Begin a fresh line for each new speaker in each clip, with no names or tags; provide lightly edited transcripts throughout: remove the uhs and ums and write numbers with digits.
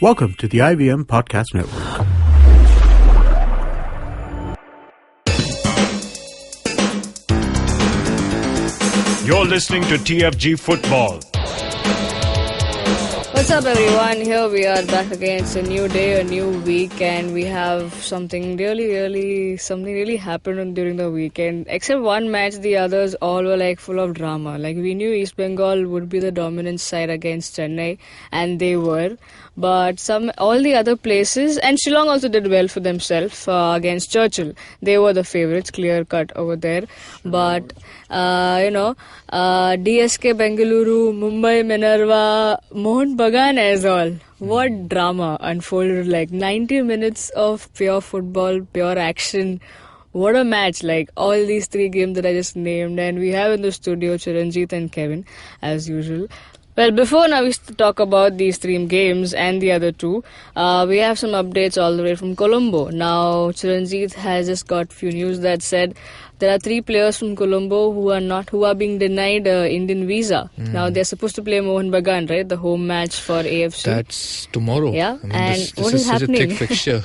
Welcome to the IVM Podcast Network.
You're listening to TFG Football.
What's up, everyone? Here we are back again. It's a new day, a new week, and we have something really happened during the weekend. Except one match, the others all were like full of drama. Like we knew East Bengal would be the dominant side against Chennai, and they were. But all the other places, and Shillong also did well for themselves against Churchill. They were the favourites, clear cut over there. But DSK Bengaluru, Mumbai Minerva, Mohun Bagan and Aizawl. What drama unfolded, like 90 minutes of pure football, pure action. What a match, like all these three games that I just named. And we have in the studio Chiranjit and Kevin, as usual. Well, before now we talk about these three games and the other two, we have some updates all the way from Colombo. Now, Chiranjit has just got few news that said there are three players from Colombo who are being denied Indian visa. Now they're supposed to play Mohun Bagan, right? The home match for AFC.
That's tomorrow.
Yeah,
I mean,
and
this is such
happening?
a thick fixture.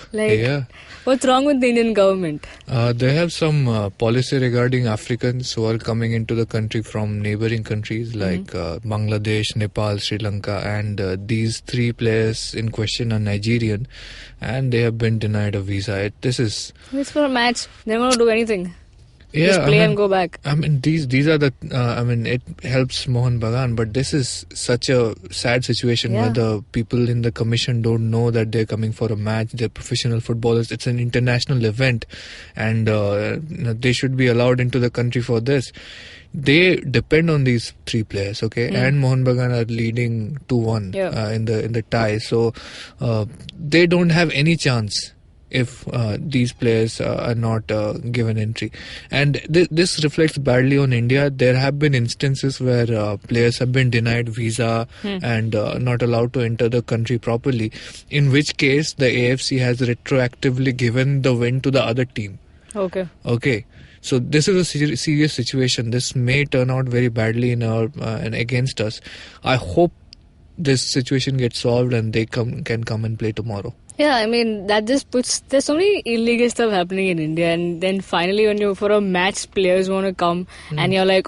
What's wrong with the Indian government?
They have some policy regarding Africans who are coming into the country from neighboring countries like Bangladesh, Nepal, Sri Lanka, and these three players in question are Nigerian, and they have been denied a visa.
It's for a match. They're not going to do anything.
Yeah,
just play and go back.
I mean, these are the. It helps Mohun Bagan, but this is such a sad situation where the people in the commission don't know that they're coming for a match. They're professional footballers. It's an international event, and they should be allowed into the country for this. They depend on these three players, okay? And Mohun Bagan are leading 2-1 in the tie, so they don't have any chance if these players are not given entry. And this reflects badly on India. There have been instances where players have been denied visa and not allowed to enter the country properly, in which case the AFC has retroactively given the win to the other team. Okay. So this is a serious situation. This may turn out very badly and against us. I hope this situation gets solved and they can come and play tomorrow.
Yeah, I mean, that just there's so many illegal stuff happening in India, and then finally when for a match, players want to come and you're like,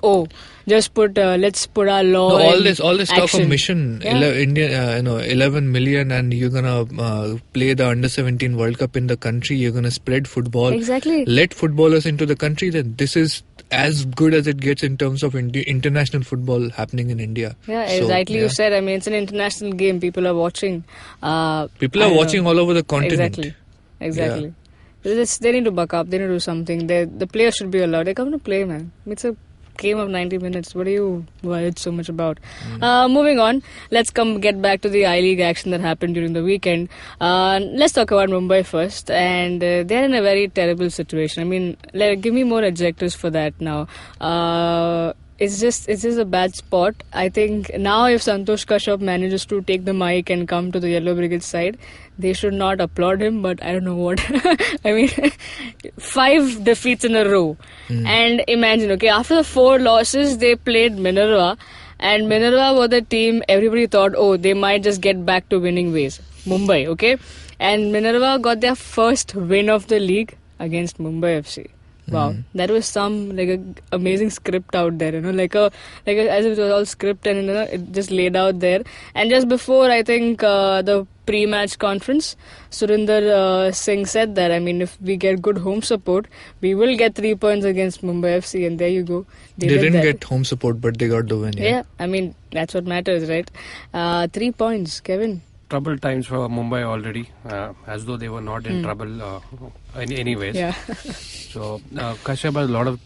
let's put our law.
No, all this talk of mission,
11
million, and you're gonna play the under-17 World Cup in the country. You're gonna spread football.
Exactly.
Let footballers into the country. Then this is as good as it gets in terms of international football happening in India.
Yeah, exactly. You said. I mean, it's an international game. People are watching.
People are watching all over the continent.
Exactly. Yeah. They need to buck up. They need to do something. The players should be allowed. They come to play, man. It's a game of 90 minutes. What are you worried so much about? Moving on, let's get back to the I-League action that happened during the weekend. Let's talk about Mumbai first, and they're in a very terrible situation. I mean, give me more adjectives for that now. It's just a bad spot. I think now if Santosh Kashyap manages to take the mic and come to the Yellow Brigade side, they should not applaud him, but I don't know what. I mean, 5 defeats in a row. And imagine, after the 4 losses, they played Minerva, and Minerva were the team everybody thought, they might just get back to winning ways. Mumbai, okay? And Minerva got their first win of the league against Mumbai FC. Wow, that was some amazing script out there, as if it was all script and it just laid out there. And just before, I think the pre-match conference, Surinder Singh said that, I mean, if we get good home support, we will get 3 points against Mumbai FC, and there you go.
They didn't get home support, but they got the win.
Yeah, I mean, that's what matters, right? 3 points, Kevin.
Trouble times for Mumbai already, as though they were not in trouble anyways.
Yeah.
So Kashyap has a lot of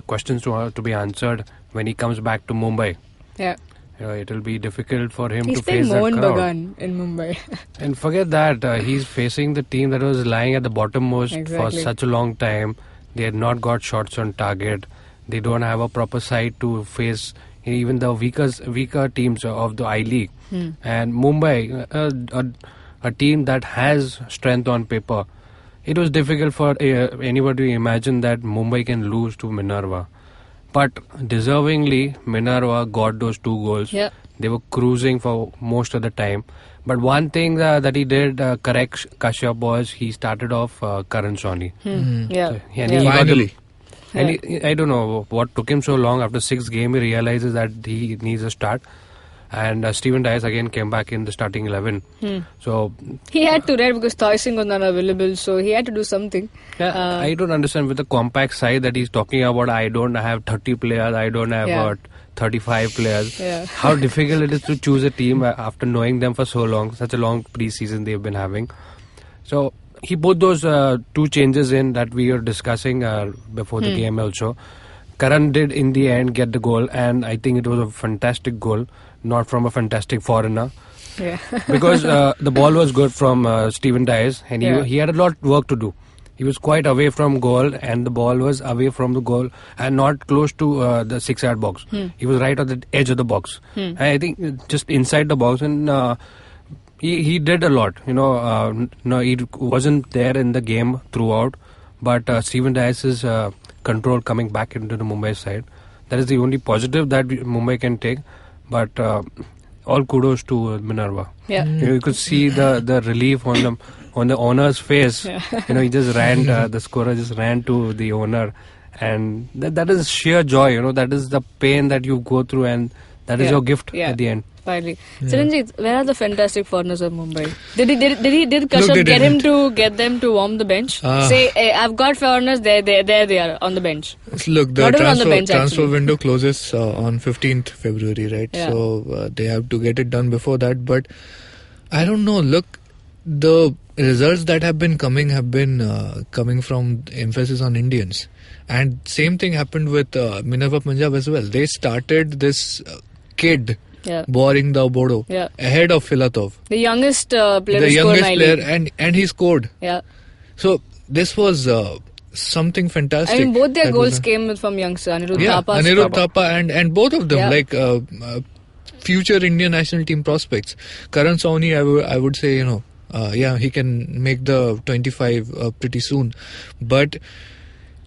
questions to be answered when he comes back to Mumbai.
Yeah.
It will be difficult for him
to
face that crowd.
Mohun Bagan in Mumbai.
And forget that, he's facing the team that was lying at the bottommost for such a long time. They had not got shots on target. They don't have a proper side to face even the weaker teams of the I-League. And Mumbai, a team that has strength on paper, it was difficult for anybody to imagine that Mumbai can lose to Minerva. But deservingly, Minerva got those 2 goals.
Yeah.
They were cruising for most of the time. But one thing that he did correct Kashyap was he started off Karan Sawhney.
Yeah.
So, and he got
Finally.
and I don't know what took him so long. After 6th game, he realizes that he needs a start. And Stephen Dias again came back in the starting 11. So
he had to, right, because Toy Singh was not available, so he had to do something.
I don't understand with the compact side that he's talking about. I don't have 30 players. I don't have 35 players.
Yeah.
How difficult it is to choose a team after knowing them for so long. Such a long pre-season they've been having. So he put those 2 changes in that we were discussing before the game also. Karan did in the end get the goal, and I think it was a fantastic goal, not from a fantastic foreigner.
Yeah.
Because the ball was good from Stephen Dias, and he had a lot of work to do. He was quite away from goal, and the ball was away from the goal and not close to the 6-yard box. He was right on the edge of the box. And I think just inside the box, and he did a lot. No, he wasn't there in the game throughout, but Stephen Dias's control coming back into the Mumbai side, that is the only positive that Mumbai can take. But all kudos to Minerva.
Yeah.
You could see the relief on the owner's face. He just ran. The scorer just ran to the owner, and that is sheer joy. That is the pain that you go through, and that is your gift at the end.
Finally. Chiranjeev, where are the fantastic foreigners of Mumbai? Did Kashyap get them to warm the bench? Say, hey, I've got foreigners, there they are on the bench.
Look, the
Not even on the bench,
transfer
actually.
window closes on 15th February, right?
Yeah.
So they have to get it done before that. But I don't know. Look, the results that have been coming from emphasis on Indians. And same thing happened with Minerva Punjab as well. They started this kid. Boring the Bodo ahead of Filatov,
the youngest player,
and he scored.
Yeah.
So this was something fantastic.
I mean, both their goals came from youngster
Anirudh Thapa and both of them like future Indian national team prospects. Karan Sawhney, I would say, he can make the 25 pretty soon. But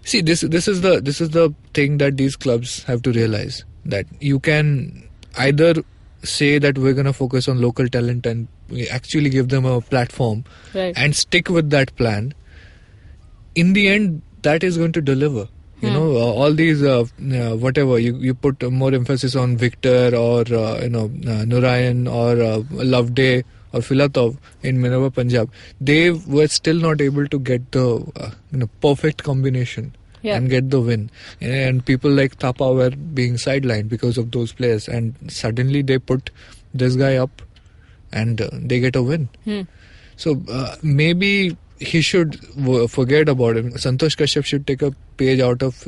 see, this is the thing that these clubs have to realize, that you can either say that we're going to focus on local talent and we actually give them a platform and stick with that plan. In the end, that is going to deliver. All these whatever you put more emphasis on Victor or Narayan or Loveday or Filatov in Minerva Punjab, they were still not able to get the perfect combination. And get the win. And people like Thapa were being sidelined because of those players. And suddenly they put this guy up and they get a win. So maybe he should forget about him. Santosh Kashyap should take a page out of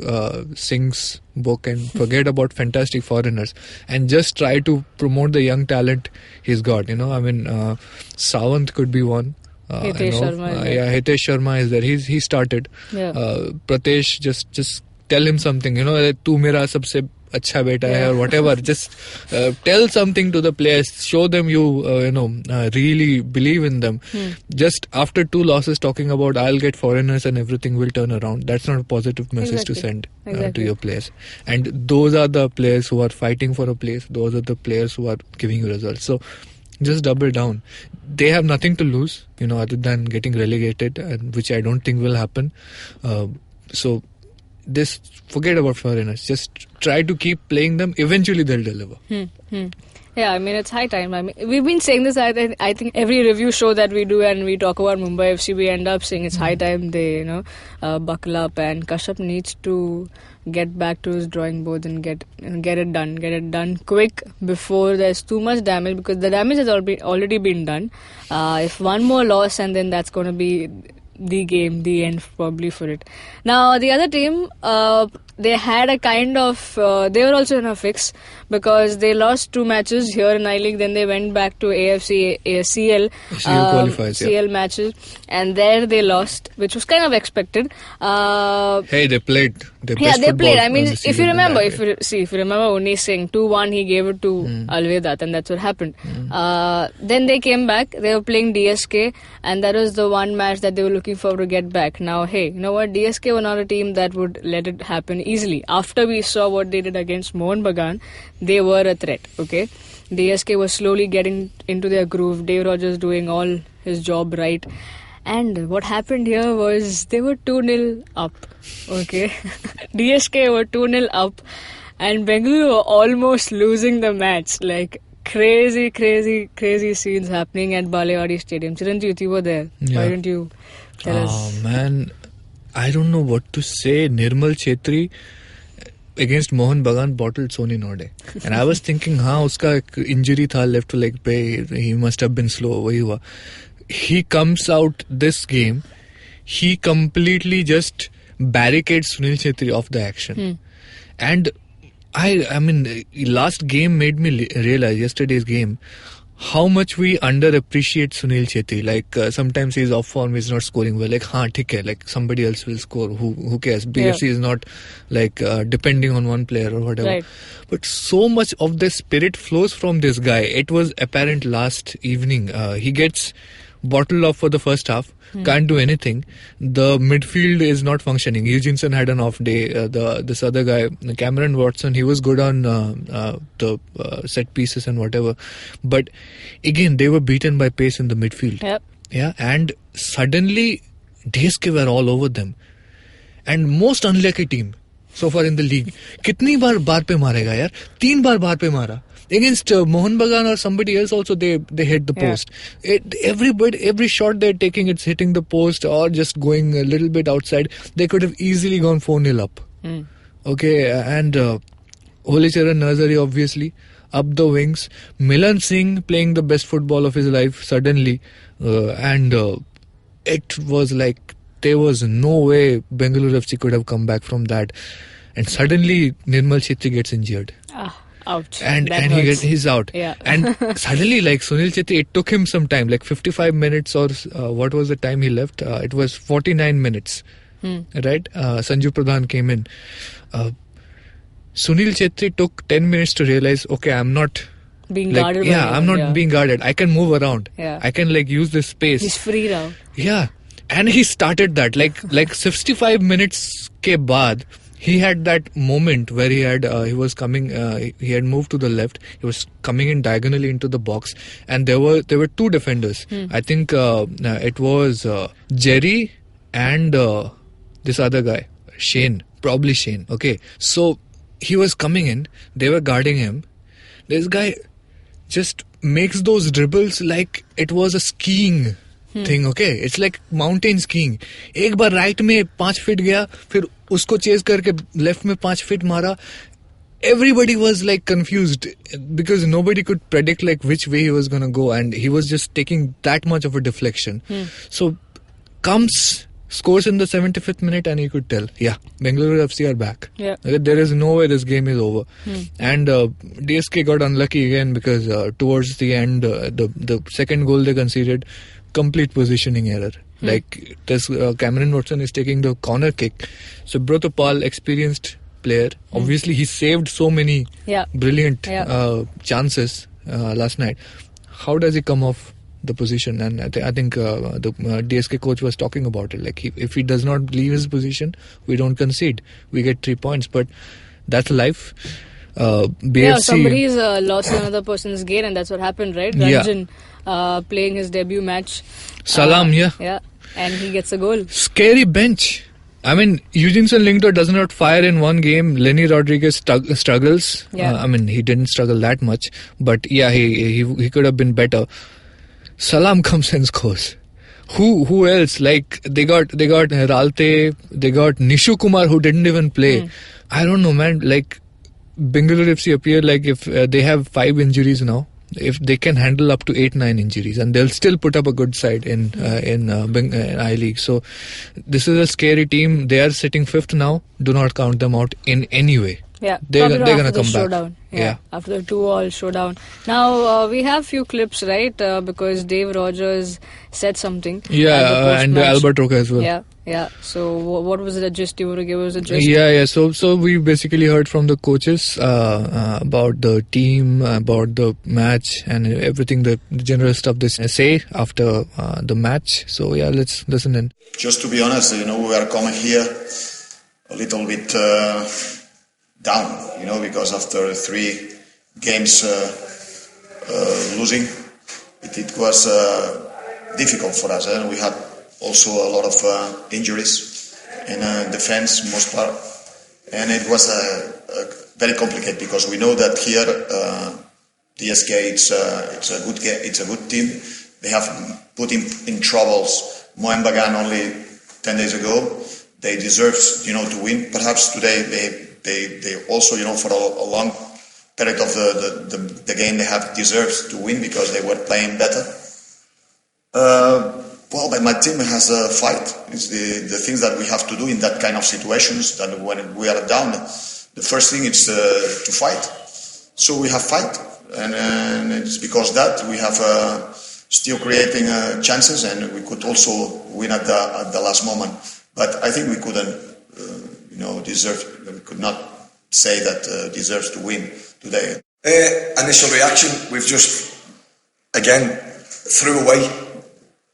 Singh's book and forget about fantastic foreigners and just try to promote the young talent he's got. Sawant could be one.
Hitesh
Sharma is there. He started. Pratesh, just tell him something. Tu mera sabse acha beta hai or whatever. Just tell something to the players. Show them you really believe in them. Just after 2 losses, talking about I'll get foreigners and everything will turn around. That's not a positive message to send to your players. And those are the players who are fighting for a place. Those are the players who are giving you results. So just double down. They have nothing to lose, other than getting relegated, which I don't think will happen. So forget about foreigners. Just try to keep playing them. Eventually they'll deliver.
Yeah, I mean, it's high time. I mean, we've been saying this. I think every review show that we do and we talk about Mumbai FC, we end up saying it's high time they, buckle up, and Kashyap needs to get back to his drawing board and get it done. Get it done quick before there's too much damage, because the damage has already been done. If one more loss, and then that's going to be the end probably for it. Now, the other team, they had a kind of, they were also in a fix because they lost 2 matches here in I-League, then they went back to AFC CL CL matches, and there they lost, which was kind of expected.
Hey, they played.
They played. I mean, if you remember, if you remember Uni Singh 2-1, he gave it to Alvedat, and that's what happened. Then they came back. They were playing DSK, and that was the one match that they were looking forward to get back. Now, hey, you know what? DSK were not a team that would let it happen easily. After we saw what they did against Mohun Bagan, they were a threat. Okay, DSK was slowly getting into their groove. Dave Rogers doing all his job right. And what happened here was they were 2-0 up. Okay. DSK were 2-0 up. And Bengaluru were almost losing the match. Like, crazy scenes happening at Balewadi Stadium. Chiranjeev, you were there.
Yeah.
Why didn't you tell us?
Oh, man. I don't know what to say. Nirmal Chetri against Mohun Bagan bottled Sony Node. And I was thinking, uska injury tha left leg pe, he must have been slow. Wahi hua. He comes out this game, he completely just barricades Sunil Chetri off the action. And I mean, last game made me realize, yesterday's game, how much we underappreciate Sunil Chetri. Like, sometimes he's off form, he's not scoring well. Like, theek hai, like, somebody else will score. Who cares? BFC is not, like, depending on one player or whatever.
Right.
But so much of the spirit flows from this guy. It was apparent last evening. He gets bottled off for the first half. Can't do anything. The midfield is not functioning. Eugenson had an off day. This other guy, Cameron Watson, he was good on the set pieces and whatever. But again, they were beaten by pace in the midfield.
Yep.
Yeah, and suddenly DSK were all over them. And most unlucky team so far in the league. Kitni bar pe marega yaar? 3 bar pe mara. Against Mohun Bagan or somebody else also they hit the post. Every shot they're taking, it's hitting the post or just going a little bit outside. They could have easily gone 4-0 up. Okay, and Holi Charan Nazari obviously up the wings. Milan Singh playing the best football of his life suddenly, and it was like there was no way Bengaluru FC could have come back from that. And suddenly Nirmal Chetri gets injured.
Ouch.
And he's out.
Yeah.
And suddenly, like, Sunil Chetri, it took him some time, like 55 minutes or what was the time he left? It was 49 minutes. Right? Sanju Pradhan came in. Sunil Chetri took 10 minutes to realize, okay, I'm not
being
like,
guarded.
Yeah, I'm not being guarded. I can move around.
Yeah.
I can, like, use this space.
He's free now.
Yeah. And he started that. Like 65 minutes ke baad, he had that moment where he was coming. He had moved to the left. He was coming in diagonally into the box, and there were 2 defenders. I think it was Jerry and this other guy, Shane, probably Shane. Okay, so he was coming in. They were guarding him. This guy just makes those dribbles like it was a skiing thing. Okay, it's like mountain skiing. एक बार right में 5 feet गया, फिर उसको chase करके left में 5 feet मारा. Everybody was like confused because nobody could predict like which way he was gonna go, and he was just taking that much of a deflection. So comes, scores in the 75th minute, and you could tell, yeah, Bengaluru FC are back.
Yeah.
There is no way this game is over. And DSK got unlucky again because towards the end, the second goal they conceded, complete positioning error. Like this, Cameron Watson is taking the corner kick. So Brotho Pal, experienced player, obviously he saved so many brilliant chances last night. How does he come off the position? And I think the DSK coach was talking about it. Like if he does not leave his position, we don't concede. We get 3 points. But that's life. BFC,
somebody's lost another person's gain, and that's what happened, right? Ranjan playing his debut match.
Salam,
Yeah, and he gets a goal.
Scary bench. I mean, Eugenson Lingdo does not fire in one game. Lenny Rodriguez struggles.
Yeah.
I mean, he didn't struggle that much, but yeah, he could have been better. Salam comes and scores. Who else? Like they got Heralte, they got Nishu Kumar who didn't even play. I don't know, man. Like Bengaluru FC appear like if they have 5 injuries now, if they can handle up to 8-9 injuries, and they'll still put up a good side in I-League. So this is a scary team. They are sitting 5th now. Do not count them out in any way.
Yeah,
they're going to come
showdown.
back.
Yeah, after the 2-all showdown. Now we have few clips, right? Because Dave Rogers said something.
Yeah, and Albert Roca as well.
Yeah. So what was the gist you want to give us a gist?
Yeah. So we basically heard from the coaches about the team, about the match, and everything, the general stuff they say after the match. So yeah, let's listen in.
Just to be honest, we are coming here a little bit down, because after 3 games losing. It was difficult for us, and we had also a lot of injuries in defense, most part, and it was very complicated because we know that here DSK it's a good team. They have put in troubles Mohun Bagan only 10 days ago. They deserve to win. Perhaps today they also for a long period of the game they have deserved to win because they were playing better. But my team has a fight. It's the things that we have to do in that kind of situations. That when we are down, the first thing is to fight. So we have fight, and it's because that we have still creating chances, and we could also win at the last moment. But I think we couldn't, we could not say that deserves to win today.
Initial reaction, we've just again threw away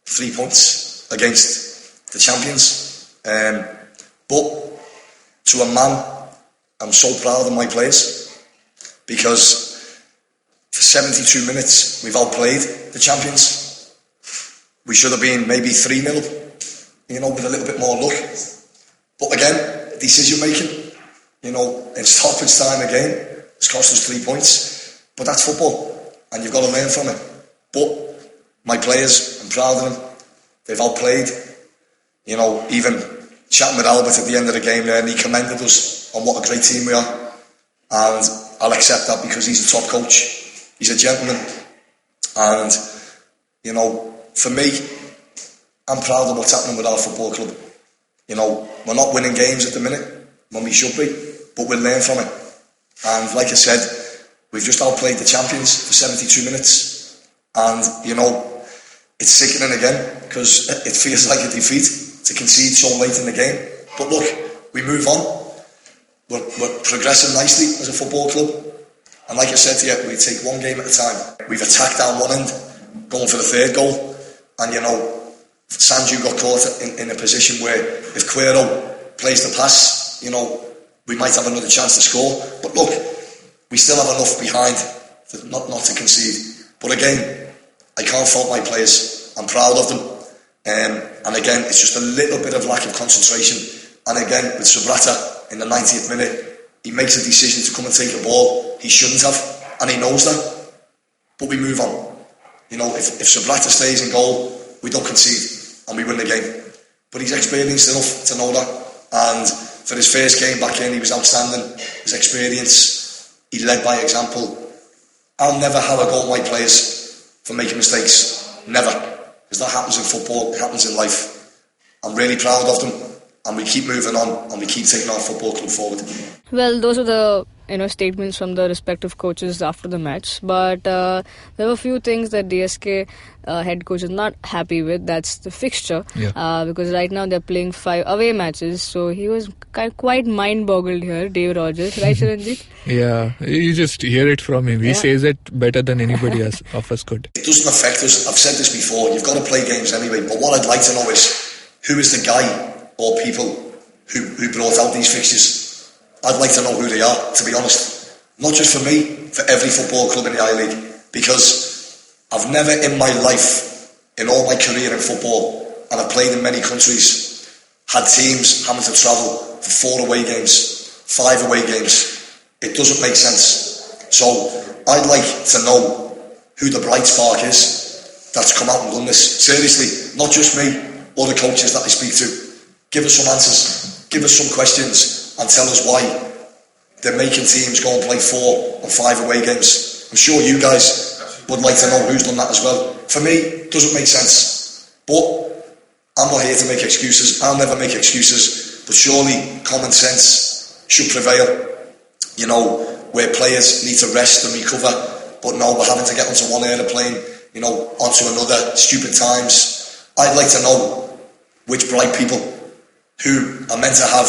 3 points against the champions. But to a man, I'm so proud of my players because for 72 minutes we've outplayed the champions. We should have been maybe 3-0, with a little bit more luck. But again, decision making, in stoppage time again, it's cost us 3 points. But that's football, and you've got to learn from it. But my players, I'm proud of them. They've outplayed. Even chatting with Albert at the end of the game there, and he commended us on what a great team we are. And I'll accept that because he's a top coach. He's a gentleman. And, for me, I'm proud of what's happening with our football club. We're not winning games at the minute when we should be, but we'll learn from it. And like I said, we've just outplayed the champions for 72 minutes. And, it's sickening again because it feels like a defeat to concede so late in the game. But look, we move on. We're progressing nicely as a football club. And like I said to you, we take one game at a time. We've attacked down one end, going for the third goal. And, Sanju got caught in a position where if Quero plays the pass, we might have another chance to score. But look, we still have enough behind not to concede. But again, I can't fault my players. I'm proud of them. And again, it's just a little bit of lack of concentration. And again, with Sabrata in the 90th minute, he makes a decision to come and take a ball he shouldn't have, and he knows that. But we move on. If Sabrata stays in goal, we don't concede and we win the game. But he's experienced enough to know that. And for his first game back in, he was outstanding. His experience, he led by example. I'll never have a go at my players for making mistakes. Never. Because that happens in football, it happens in life. I'm really proud of them, and we keep moving on, and we keep taking our football club forward.
Well, those are the statements from the respective coaches after the match. But there were a few things that DSK head coach is not happy with. That's the fixture. Yeah. Because right now they're playing 5 away matches. So he was quite mind-boggled here, Dave Rogers. Right, Shivajians?
Yeah, you just hear it from him. He says it better than anybody else of us could.
It doesn't affect us. I've said this before. You've got to play games anyway. But what I'd like to know is, who is the guy or people who brought out these fixtures? I'd like to know who they are, to be honest. Not just for me, for every football club in the I-League. Because I've never in my life, in all my career in football, and I've played in many countries, had teams having to travel for 4 away games, 5 away games. It doesn't make sense. So I'd like to know who the bright spark is that's come out and done this. Seriously, not just me, or the coaches that I speak to. Give us some answers, give us some questions, and tell us why they're making teams go and play 4 or 5 away games. I'm sure you guys would like to know who's done that as well. For me, it doesn't make sense. But I'm not here to make excuses. I'll never make excuses. But surely common sense should prevail. Where players need to rest and recover. But no, we're having to get onto one aeroplane, onto another, stupid times. I'd like to know which bright people who are meant to have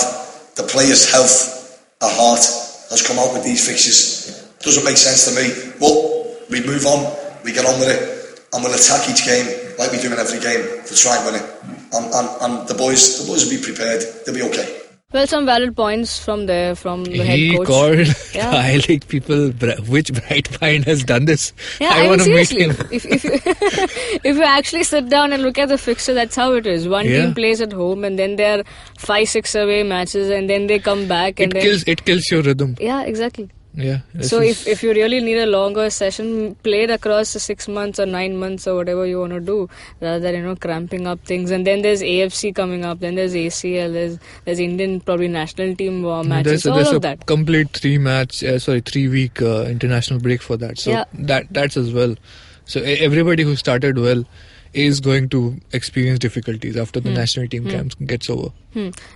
the players' health at heart has come out with these fixtures. Doesn't make sense to me. But we move on, we get on with it, and we'll attack each game like we do in every game to try and win it. And the boys will be prepared. They'll be okay.
Well, some valid points from the head coach.
He called I League people, which bright mind has done this?
Yeah,
I want to meet him.
If you actually sit down and look at the fixture, that's how it is. One team plays at home, and then there are 5-6 away matches, and then they come back. And
it kills your rhythm.
Yeah, exactly.
Yeah.
So if you really need a longer session, play it across 6 months or 9 months or whatever you want to do, rather than cramping up things. And then there's AFC coming up, then there's ACL, there's Indian probably national team matches.
There's
all
a
of that.
Complete 3-week international break for that. So that's as well. So everybody who started well is going to experience difficulties after the national team camp gets over.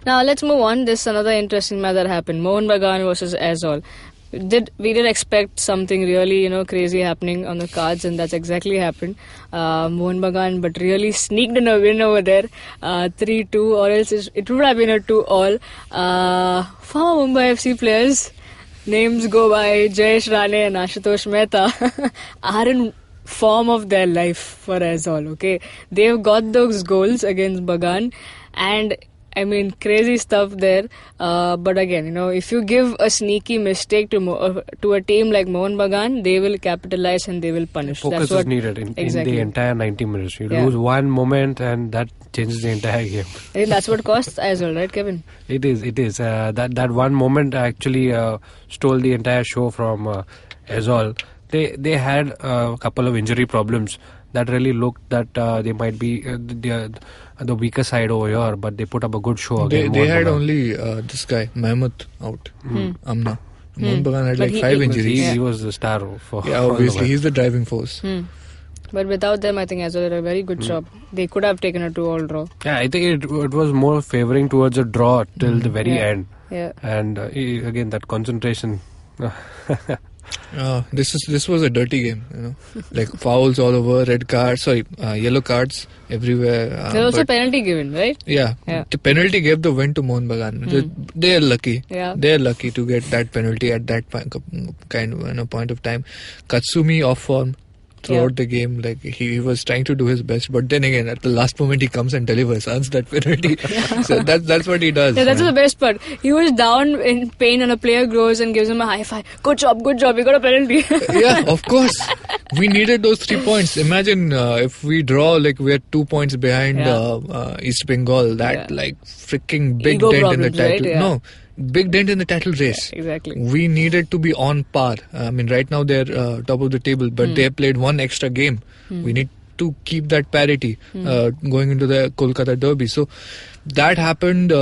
Now let's move on. This is another interesting match that happened. Mohun Bagan versus Aizawl. We did expect something really crazy happening on the cards, and that's exactly happened. Mohun Bagan but really sneaked in a win over there, 3-2, or else it would have been a 2-all. Former Mumbai FC players, names go by Jayesh Rane and Ashutosh Mehta, are in form of their life for Aizawl. Okay, they've got those goals against Bagan, and I mean, crazy stuff there. But again, if you give a sneaky mistake to a team like Mohun Bagan, they will capitalize and they will punish.
Focus is needed in the entire 90 minutes. You lose one moment and that changes the entire game.
I think that's what costs Aizawl, right, Kevin?
It is. That one moment actually stole the entire show from Aizawl. They had a couple of injury problems that really looked that they might be the weaker side over here, but they put up a good show again.
They had only this guy, Mahmud, out. Amna. Mohun Bagan had 5 injuries.
He was the star for
obviously, he's the driving force.
But without them, I think Aizawl did a very good job. They could have taken a 2-all draw.
Yeah, I think it was more favouring towards a draw till the very end.
Yeah.
And again, that concentration.
This was a dirty game, like fouls all over, yellow cards everywhere.
There was a penalty given, right?
Yeah, the penalty gave the win to Mohun Bagan. They are lucky.
Yeah.
They are lucky to get that penalty at that point of time. Katsumi off form throughout the game, like he was trying to do his best, but then again at the last moment he comes and delivers, earns that penalty. So that's what he does.
Yeah, that's the best part. He was down in pain and a player goes and gives him a high five. Good job, you got a penalty.
Yeah, of course. We needed those 3 points. Imagine if we draw, like we're 2 points behind East Bengal. That freaking big
Ego
dent
problems,
in the title.
Right? Yeah.
No, big dent in the title race.
Yeah, exactly.
We needed to be on par. I mean, right now they're top of the table, but they played one extra game. We need to keep that parity going into the Kolkata derby. So that happened.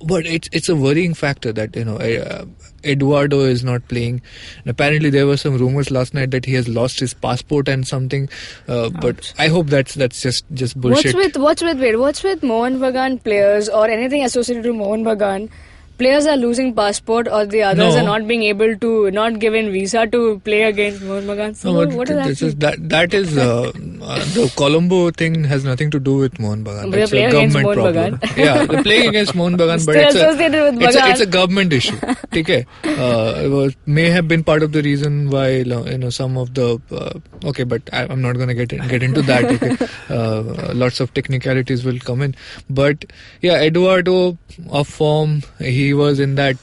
But it's a worrying factor that Eduardo is not playing. And apparently there were some rumors last night that he has lost his passport and something. But I hope that's just bullshit.
What's with Mohun Bagan players or anything associated to Mohun Bagan? Players are losing passport, or the others are not being able to, not given visa to play against Mohun Bagan. So what is
that is the Colombo thing has nothing to do with Mohun Bagan.
They're playing against Mohun Bagan.
Yeah, they're playing against Mohun Bagan, but it's a government issue. Okay, it may have been part of the reason why some of the okay, but I'm not going to get into that. Okay, lots of technicalities will come in, but yeah, Eduardo off form. He was in that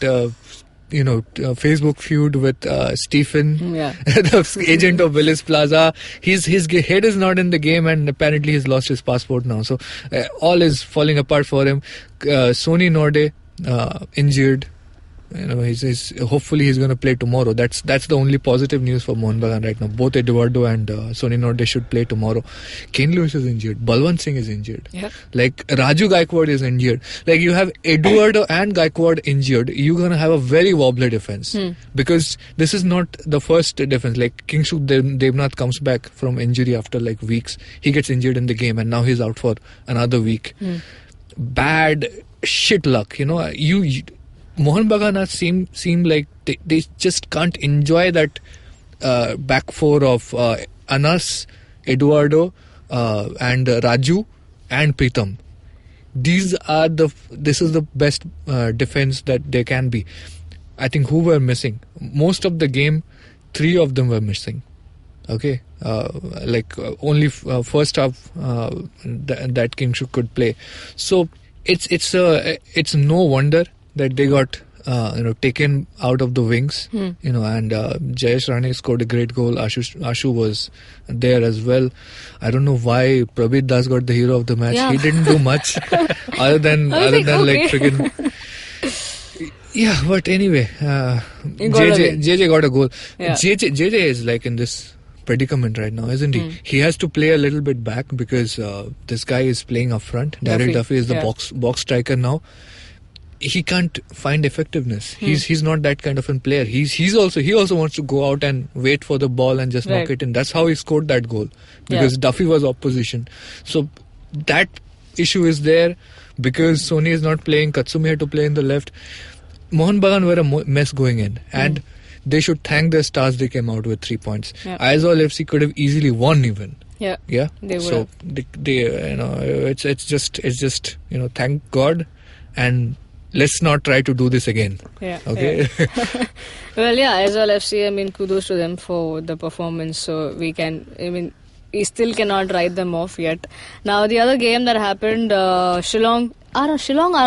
Facebook feud with Stephen, the agent of Willis Plaza. His head is not in the game, and apparently he's lost his passport now. So all is falling apart for him. Sony Norde injured. Hopefully he's going to play tomorrow. That's the only positive news for Mohun Bagan right now. Both Eduardo and Sony Norde should play tomorrow. Kane Lewis is injured. Balwant Singh is injured.
Yeah.
Like Raju Gaikwad is injured. Like you have Eduardo and Gaikwad injured. You're going to have a very wobbly defense because this is not the first defense. Like Kingshuk Devnath comes back from injury after like weeks. He gets injured in the game and now he's out for another week. Bad shit luck. Mohun Bagan seem like they just can't enjoy that back four of Anas, Eduardo, and Raju and Pritam. This is the best defense that there can be. I think who were missing most of the game, 3 of them were missing. Okay, only first half that Kingshuk could play. So it's no wonder that they got taken out of the wings, and Jayesh Rane scored a great goal. Ashu was there as well. I don't know why Prabir Das got the hero of the match.
Yeah.
He didn't do much other than friggin'. Yeah, but anyway, JJ got a goal.
Yeah.
JJ is like in this predicament right now, isn't he? He has to play a little bit back because this guy is playing up front. Daryl Duffy is the box striker now. He can't find effectiveness. He's not that kind of a player. He also wants to go out and wait for the ball and just knock it in. That's how he scored that goal, because Duffy was opposition. So that issue is there because Sony is not playing. Katsumi had to play in the left. Mohun Bagan were a mess going in, and they should thank their stars they came out with 3 points. Aizawl FC could have easily won even.
Yeah. They would.
So they it's just thank God, and let's not try to do this again.
Yeah.
Okay.
Yeah. Well, Aizawl FC, kudos to them for the performance. So we still cannot write them off yet. Now, the other game that happened, Shillong are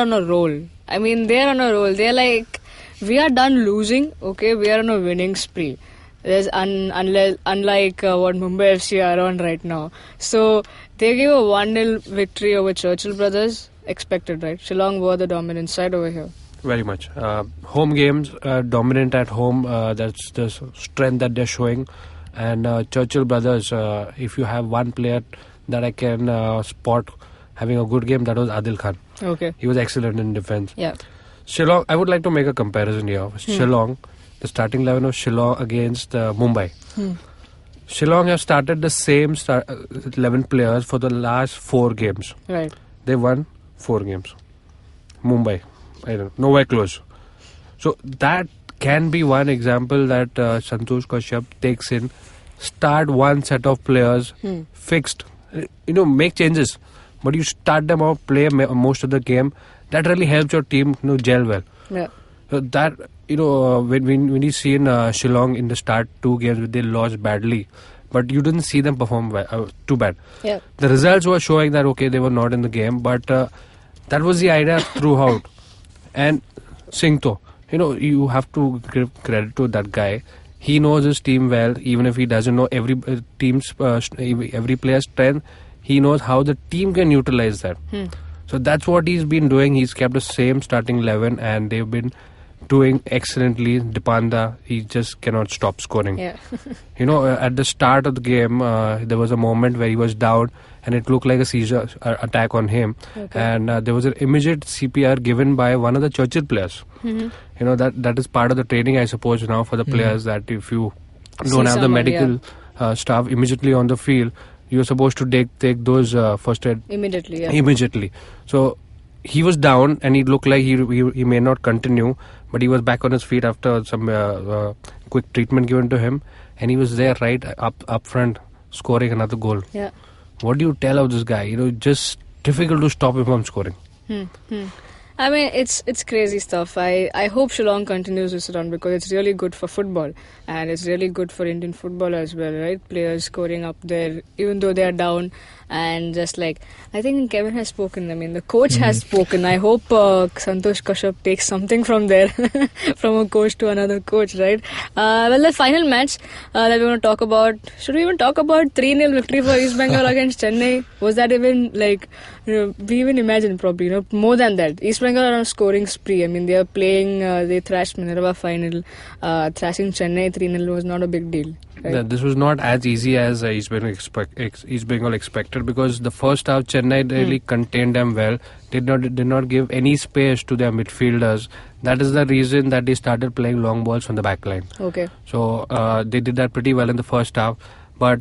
on a roll. They're on a roll. They're like, we are done losing, okay? We are on a winning spree. There's unlike what Mumbai FC are on right now. So they gave a 1-0 victory over Churchill Brothers. Expected, right? Shillong were the dominant side over here.
Very much. Home games, dominant at home. That's the strength that they're showing. And Churchill Brothers, if you have one player that I can spot having a good game, that was Adil Khan.
Okay.
He was excellent in defense.
Yeah.
Shillong, I would like to make a comparison here. Shillong, the starting 11 of Shillong against Mumbai. Shillong have started the same 11 players for the last 4 games.
Right.
They won 4 games. Mumbai, nowhere close. So that can be one example that Santosh Kashyap takes in. Start one set of players, fixed. Make changes, but you start them out, play most of the game. That really helps your team gel well.
Yeah.
So that when you see in Shillong in the start 2 games they lost badly, but you didn't see them perform too bad.
Yeah.
The results were showing that okay, they were not in the game, but that was the idea throughout. And Singto, you have to give credit to that guy. He knows his team well, even if he doesn't know every every player's strength. He knows how the team can utilize that. So that's what he's been doing. He's kept the same starting 11, and they've been doing excellently. Dipanda, he just cannot stop scoring.
Yeah.
At the start of the game, there was a moment where he was down, and it looked like a seizure attack on him. Okay. And there was an immediate CPR given by one of the Churchill players. That is part of the training, I suppose, now for the players, that if you don't have the medical staff immediately on the field, you're supposed to take those first aid
immediately. Yeah.
Immediately. So he was down, and he looked like he may not continue, but he was back on his feet after some quick treatment given to him, and he was there right up front, scoring another goal.
Yeah.
What do you tell of this guy? Just difficult to stop him from scoring.
It's crazy stuff. I hope Shillong continues this run, because it's really good for football, and it's really good for Indian football as well, right? Players scoring up there, even though they are down, and just like, I think Kevin has spoken. The coach has spoken. I hope Santosh Kashyap takes something from there, from a coach to another coach, right? The final match that we want to talk about. Should we even talk about 3-0 victory for East Bengal against Chennai? Was that even we even imagine probably more than that? East Bengal are on a scoring spree. They are playing. They thrashed Minerva final. Thrashing Chennai 3-0 was not a big deal. Right?
Yeah, this was not as easy as East Bengal expected, because the first half Chennai really contained them well. Did not give any space to their midfielders. That is the reason that they started playing long balls from the back line.
Okay.
So they did that pretty well in the first half, but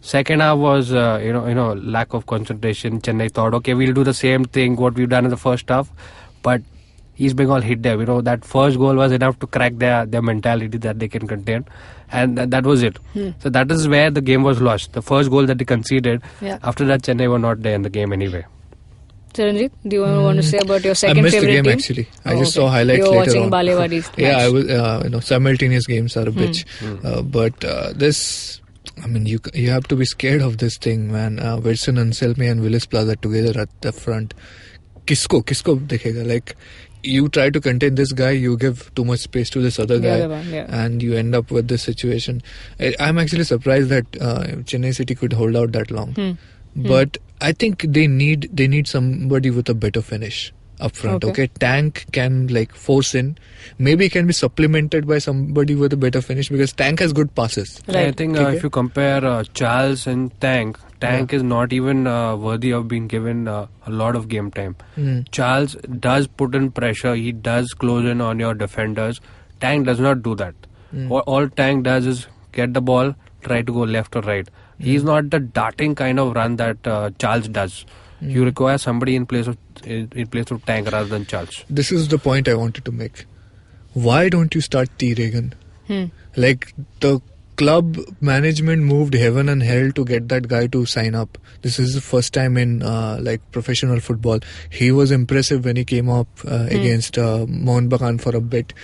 second half was lack of concentration. Chennai thought, okay, we'll do the same thing what we've done in the first half, but East Bengal hit them. That first goal was enough to crack their mentality that they can contain, and that was it. So that is where the game was lost. The first goal that they conceded. Yeah. After that, Chennai were not there in the game anyway.
Chiranjeev, do you want to say about your second
favorite
team?
I missed the game actually. I just saw highlights
later on.
You
were watching Balewadi's match.
Yeah, I was. Simultaneous games are a bitch, but this. You have to be scared of this thing, man. Wilson and Selmy and Willis Plaza together at the front. kisko dekhega. Like, you try to contain this guy, you give too much space to this other guy, and you end up with this situation. I'm actually surprised that Chennai City could hold out that long. But I think they need somebody with a better finish up front. Okay, Tank can like force in. Maybe it can be supplemented by somebody with a better finish, because Tank has good passes.
Right. I think if you compare Charles and Tank is not even worthy of being given a lot of game time. Charles does put in pressure. He does close in on your defenders. Tank does not do that. All Tank does is get the ball, try to go left or right. He's not the darting kind of run that Charles does. You require somebody in place of Tank rather than Charles.
This is the point I wanted to make. Why don't you start T. Regan? Like, the club management moved heaven and hell to get that guy to sign up. This is the first time in like professional football. He was impressive when he came up against Mohun Bagan for a bit.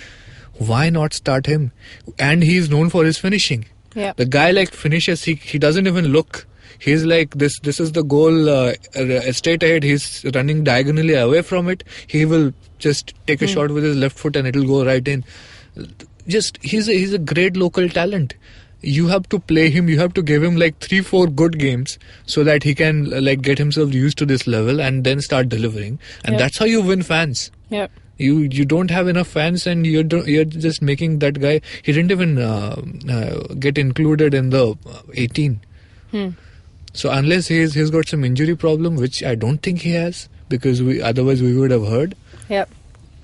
Why not start him? And he's known for his finishing. The guy like finishes. He doesn't even look. He's like, this is the goal straight ahead. He's running diagonally away from it. He will just take a shot with his left foot and it'll go right in. Just he's a great local talent. You have to play him. You have to give him like 3-4 good games so that he can like get himself used to this level and then start delivering. And that's how you win fans. You don't have enough fans, and you're just making that guy. He didn't even get included in the 18. So unless he's got some injury problem, which I don't think he has, because otherwise we would have heard.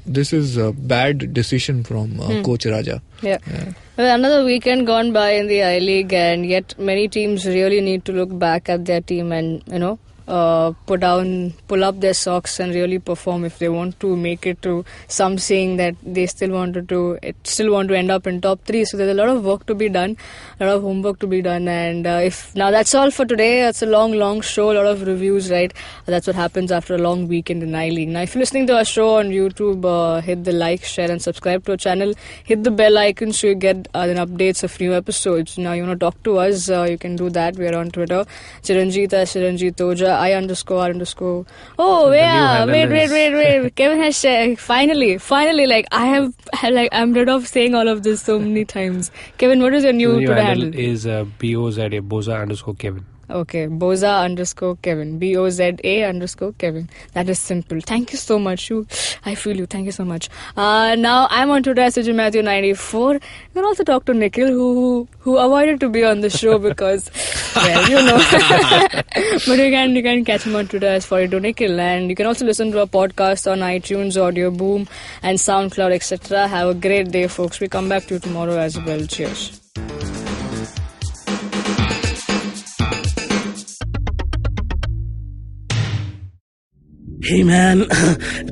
This is a bad decision from Coach Raja.
Well, another weekend gone by in the I-League, and yet many teams really need to look back at their team and, pull up their socks and really perform if they want to make it to some saying that they still want to end up in top 3. So there's a lot of work to be done, a lot of homework to be done. And now that's all for today. It's a long show, a lot of reviews, right? That's what happens after a long weekend in I-League. Now, if you're listening to our show on YouTube, hit the like, share and subscribe to our channel. Hit the bell icon so you get updates of new episodes. Now, you want to talk to us, you can do that. We are on Twitter. Chiranjita, Chiranjit Toja, I_R_. Oh, yeah. Wait. Kevin has shared. Finally, like, I'm rid of saying all of this so many times. Kevin, what is your new Twitter handle?
Is Boza_Kevin.
Okay, Boza_Kevin. BOZA_Kevin. That is simple. Thank you so much. I feel you. Thank you so much. Now I'm on Twitter as Matthew94. You can also talk to Nikhil, who avoided to be on the show because, well, you know. But you can catch him on Twitter as 42 Nikhil. And you can also listen to our podcast on iTunes, Audio Boom, and SoundCloud, etc. Have a great day, folks. We come back to you tomorrow as well. Cheers.
Hey man,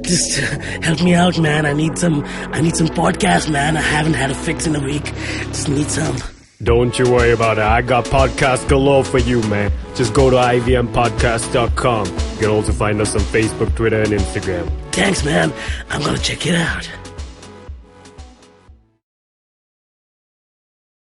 just help me out, man. I need some podcasts, man. I haven't had a fix in a week. Just need some.
Don't you worry about it. I got podcasts galore for you, man. Just go to ivmpodcast.com. You can also find us on Facebook, Twitter, and Instagram.
Thanks, man. I'm gonna check it out.